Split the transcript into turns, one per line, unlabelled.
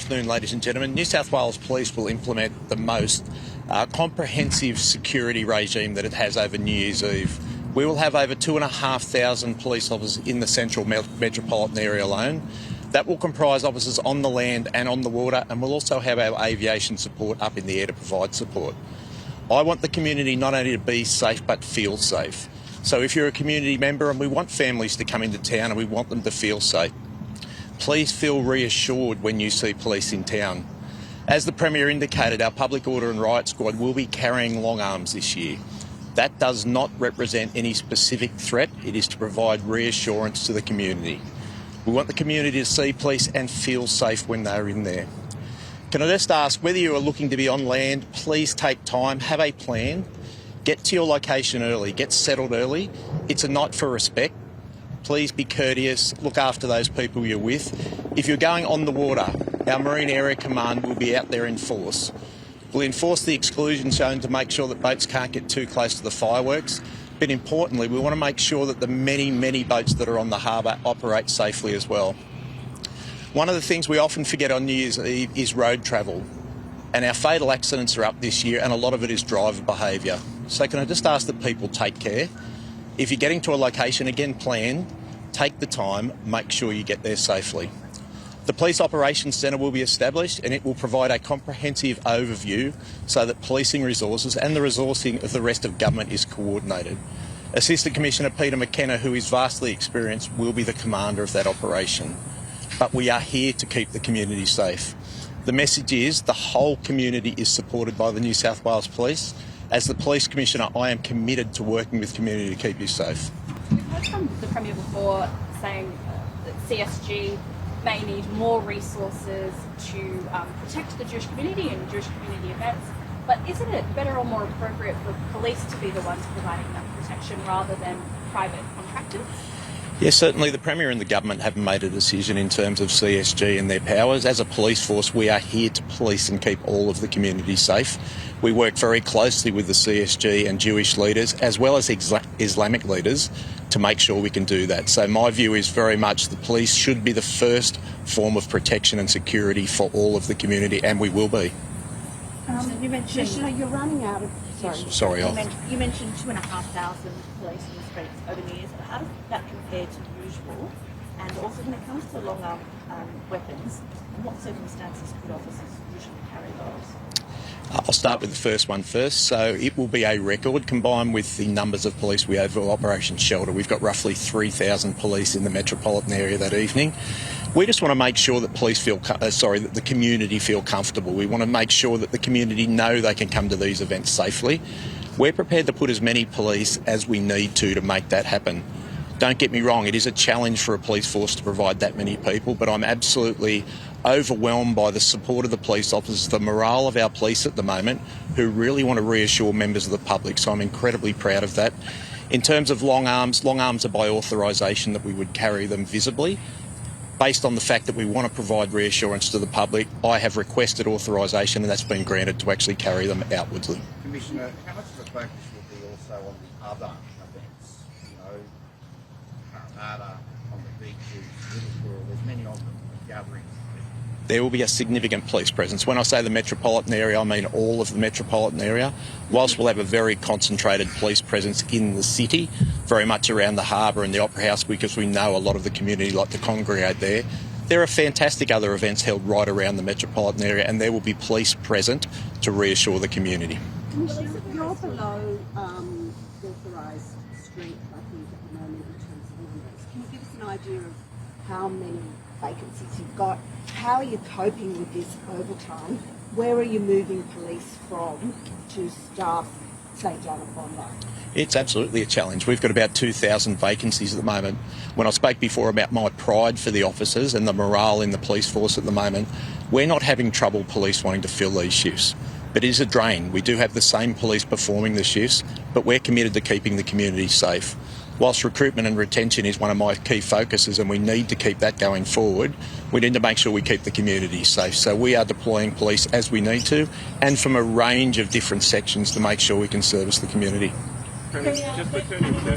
afternoon, ladies and gentlemen. New South Wales Police will implement the most comprehensive security regime that it has over New Year's Eve. We will have over 2,500 police officers in the central metropolitan area alone. That will comprise officers on the land and on the water, and we'll also have our aviation support up in the air to provide support. I want the community not only to be safe but feel safe. So if you're a community member, and we want families to come into town and we want them to feel safe, please feel reassured when you see police in town. As the Premier indicated, our Public Order and Riot Squad will be carrying long arms this year. That does not represent any specific threat. It is to provide reassurance to the community. We want the community to see police and feel safe when they're in there. Can I just ask, whether you are looking to be on land, please take time, have a plan, get to your location early, get settled early. It's a night for respect. Please be courteous, look after those people you're with. If you're going on the water, our Marine Area Command will be out there in force. We'll enforce the exclusion zone to make sure that boats can't get too close to the fireworks. But importantly, we want to make sure that the many, many boats that are on the harbour operate safely as well. One of the things we often forget on New Year's Eve is road travel. And our fatal accidents are up this year, and a lot of it is driver behaviour. So can I just ask that people take care? If you're getting to a location, again, plan, take the time, make sure you get there safely. The Police Operations Centre will be established, and it will provide a comprehensive overview so that policing resources and the resourcing of the rest of government is coordinated. Assistant Commissioner Peter McKenna, who is vastly experienced, will be the commander of that operation. But we are here to keep the community safe. The message is the whole community is supported by the New South Wales Police. As the Police Commissioner, I am committed to working with community to keep you safe.
We've heard from the Premier before saying that CSG may need more resources to protect the Jewish community and Jewish community events, but isn't it better or more appropriate for police to be the ones providing that protection rather than private contractors?
Yes, certainly the Premier and the government haven't made a decision in terms of CSG and their powers. As a police force, we are here to police and keep all of the community safe. We work very closely with the CSG and Jewish leaders, as well as Islamic leaders, to make sure we can do that. So my view is very much the police should be the first form of protection and security for all of the community, and we will be.
You mentioned
you're running out of...
Sorry.
You mentioned 2,500 police in the streets over New Year's. How does that compare to usual? And also, when it comes to long-arm weapons, in what circumstances could officers usually carry those?
I'll start with the first one first. So it will be a record combined with the numbers of police we have for Operation Shelter. We've got roughly 3,000 police in the metropolitan area that evening. We just want to make sure that that the community feel comfortable. We want to make sure that the community know they can come to these events safely. We're prepared to put as many police as we need to make that happen. Don't get me wrong, it is a challenge for a police force to provide that many people, but I'm absolutely overwhelmed by the support of the police officers, the morale of our police at the moment, who really want to reassure members of the public, so I'm incredibly proud of that. In terms of long arms are by authorisation that we would carry them visibly. Based on the fact that we want to provide reassurance to the public, I have requested authorisation, and that's been granted to actually carry them outwardsly.
Commissioner, how much of a focus will be also on the other events? Parramatta, on the beaches, Liverpool, there's many of them, gatherings.
There will be a significant police presence. When I say the metropolitan area, I mean all of the metropolitan area. Whilst we'll have a very concentrated police presence in the city, very much around the harbour and the Opera House, because we know a lot of the community like to congregate there, there are fantastic other events held right around the metropolitan area, and there will be police present to reassure the community.
You're below authorised strength, I think, at the moment in terms of numbers. Can you give us an idea of how many vacancies you've got? How are you coping with this overtime? Where are you moving police from to staff St John of Bondi?
It's absolutely a challenge. We've got about 2,000 vacancies at the moment. When I spoke before about my pride for the officers and the morale in the police force at the moment, we're not having trouble police wanting to fill these shifts. But it is a drain. We do have the same police performing the shifts, but we're committed to keeping the community safe. Whilst recruitment and retention is one of my key focuses, and we need to keep that going forward, we need to make sure we keep the community safe. So we are deploying police as we need to, and from a range of different sections to make sure we can service the community.